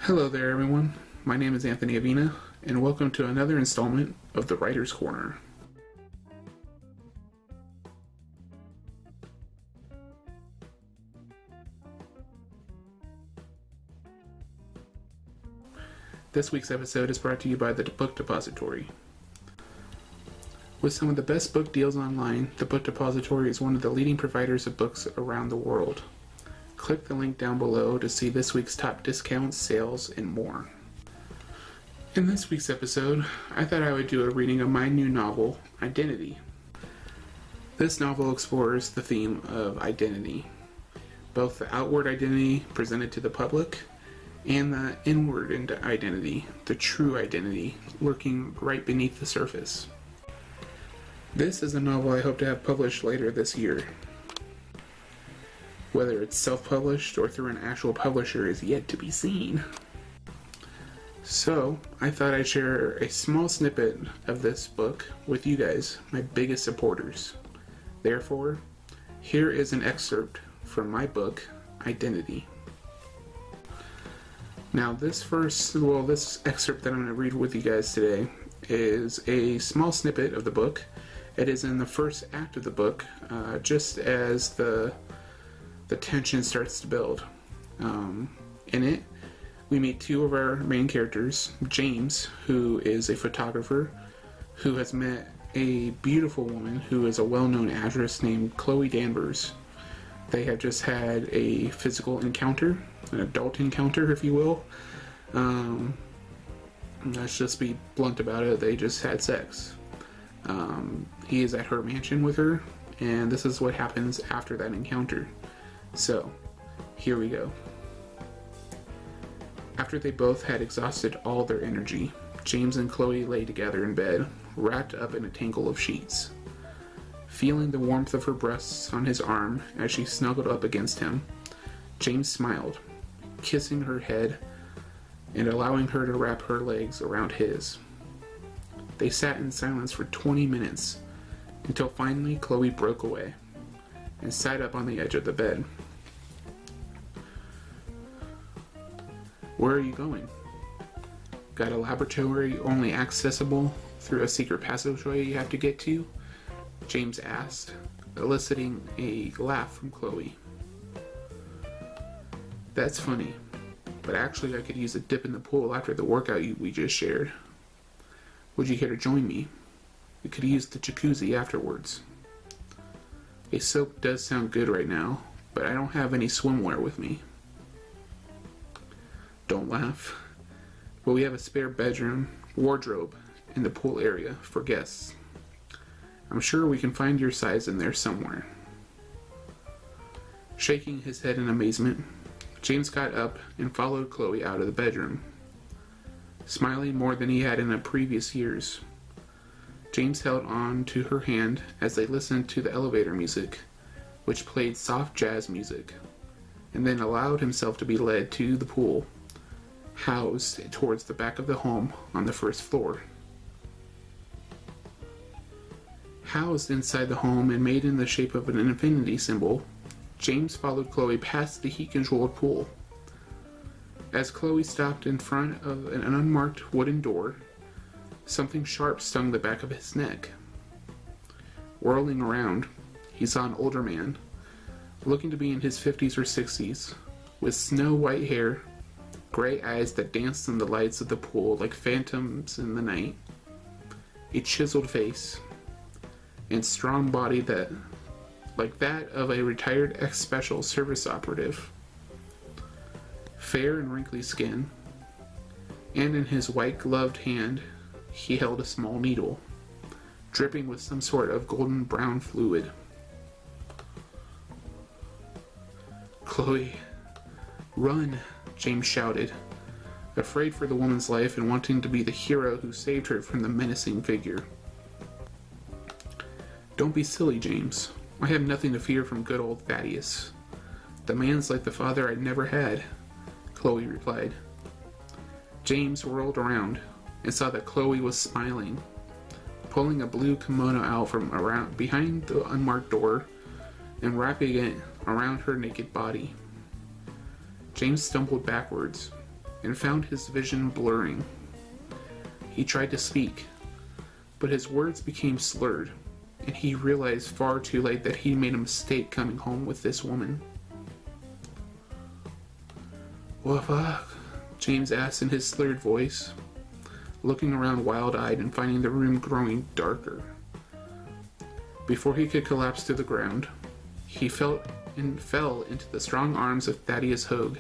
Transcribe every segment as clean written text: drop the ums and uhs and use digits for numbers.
Hello there everyone, my name is Anthony Avina, and welcome to another installment of the Writer's Corner. This week's episode is brought to you by the Book Depository. With some of the best book deals online, the Book Depository is one of the leading providers of books around the world. Click the link down below to see this week's top discounts, sales, and more. In this week's episode, I thought I would do a reading of my new novel, Identity. This novel explores the theme of identity, both the outward identity presented to the public and the inward identity, the true identity, lurking right beneath the surface. This is a novel I hope to have published later this year. Whether it's self-published or through an actual publisher is yet to be seen. So, I thought I'd share a small snippet of this book with you guys, my biggest supporters. Therefore, here is an excerpt from my book, Identity. Now, this excerpt that I'm going to read with you guys today is a small snippet of the book. It is in the first act of the book, just as the tension starts to build. In it, we meet two of our main characters, James, who is a photographer, who has met a beautiful woman who is a well-known actress named Chloe Danvers. They have just had a physical encounter, an adult encounter, if you will. Let's just be blunt about it, they just had sex. He is at her mansion with her, and this is what happens after that encounter. So, here we go. After they both had exhausted all their energy, James and Chloe lay together in bed, wrapped up in a tangle of sheets. Feeling the warmth of her breasts on his arm as she snuggled up against him, James smiled, kissing her head and allowing her to wrap her legs around his. They sat in silence for 20 minutes, until finally Chloe broke away and sat up on the edge of the bed. "Where are you going? Got a laboratory only accessible through a secret passageway you have to get to?" James asked, eliciting a laugh from Chloe. "That's funny, but actually I could use a dip in the pool after the workout we just shared. Would you care to join me? We could use the jacuzzi afterwards. A soak does sound good right now, but I don't have any swimwear with me." "Don't laugh, but we have a spare bedroom wardrobe in the pool area for guests. I'm sure we can find your size in there somewhere." Shaking his head in amazement, James got up and followed Chloe out of the bedroom. Smiling more than he had in the previous years, James held on to her hand as they listened to the elevator music, which played soft jazz music, and then allowed himself to be led to the pool, housed towards the back of the home on the first floor. Housed inside the home and made in the shape of an infinity symbol, James followed Chloe past the heat-controlled pool. As Chloe stopped in front of an unmarked wooden door, something sharp stung the back of his neck. Whirling around, he saw an older man, looking to be in his 50s or 60s, with snow-white hair, gray eyes that danced in the lights of the pool like phantoms in the night, a chiseled face, and strong body like that of a retired ex-special service operative. Fair and wrinkly skin, and in his white-gloved hand he held a small needle, dripping with some sort of golden brown fluid. "Chloe, run!" James shouted, afraid for the woman's life and wanting to be the hero who saved her from the menacing figure. "Don't be silly, James. I have nothing to fear from good old Thaddeus. The man's like the father I'd never had," Chloe replied. James whirled around and saw that Chloe was smiling, pulling a blue kimono out from behind the unmarked door and wrapping it around her naked body. James stumbled backwards, and found his vision blurring. He tried to speak, but his words became slurred, and he realized far too late that he made a mistake coming home with this woman. "What fuck?" James asked in his slurred voice, looking around wild-eyed and finding the room growing darker. Before he could collapse to the ground, he fell into the strong arms of Thaddeus Hogue.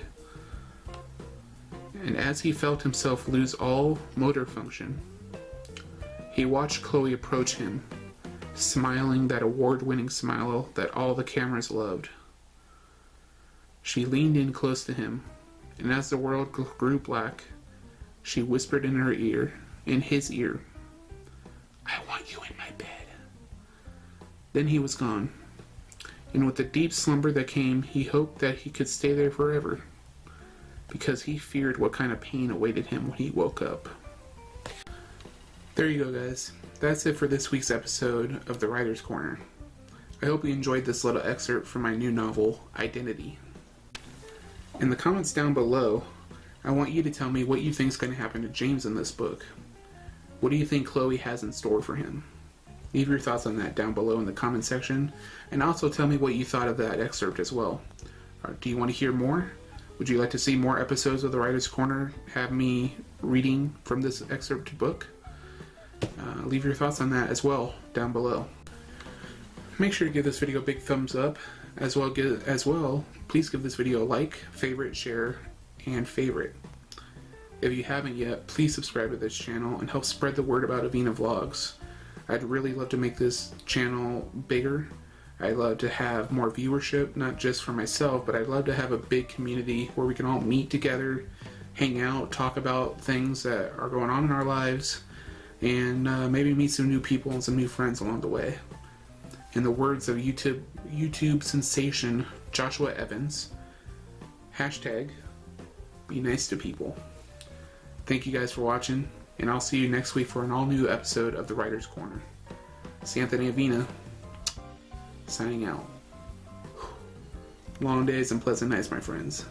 And as he felt himself lose all motor function, he watched Chloe approach him, smiling that award-winning smile that all the cameras loved. She leaned in close to him, and as the world grew black, she whispered in his ear, "I want you in my bed." Then he was gone, and with the deep slumber that came, he hoped that he could stay there forever, because he feared what kind of pain awaited him when he woke up. There you go, guys. That's it for this week's episode of The Writer's Corner. I hope you enjoyed this little excerpt from my new novel, Identity. In the comments down below, I want you to tell me what you think is going to happen to James in this book. What do you think Chloe has in store for him? Leave your thoughts on that down below in the comment section, and also tell me what you thought of that excerpt as well. Do you want to hear more? Would you like to see more episodes of The Writer's Corner? Have me reading from this excerpt book? Leave your thoughts on that as well down below. Make sure to give this video a big thumbs up. As well, please give this video a like, favorite, share, and favorite. If you haven't yet, please subscribe to this channel and help spread the word about Avina Vlogs. I'd really love to make this channel bigger. I'd love to have more viewership, not just for myself, but I'd love to have a big community where we can all meet together, hang out, talk about things that are going on in our lives, and maybe meet some new people and some new friends along the way. In the words of YouTube sensation Joshua Evans, hashtag be nice to people. Thank you guys for watching, and I'll see you next week for an all-new episode of The Writer's Corner. It's Anthony Avina, signing out. Long days and pleasant nights, my friends.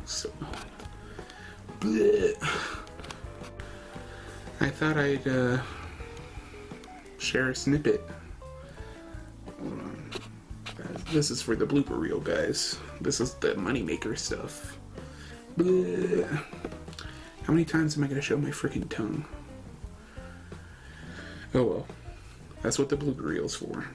So, I thought I'd share a snippet. Hold on. This is for the blooper reel, guys. This is the moneymaker stuff. How many times am I going to show my freaking tongue? Oh well. That's what the blooper reel's for.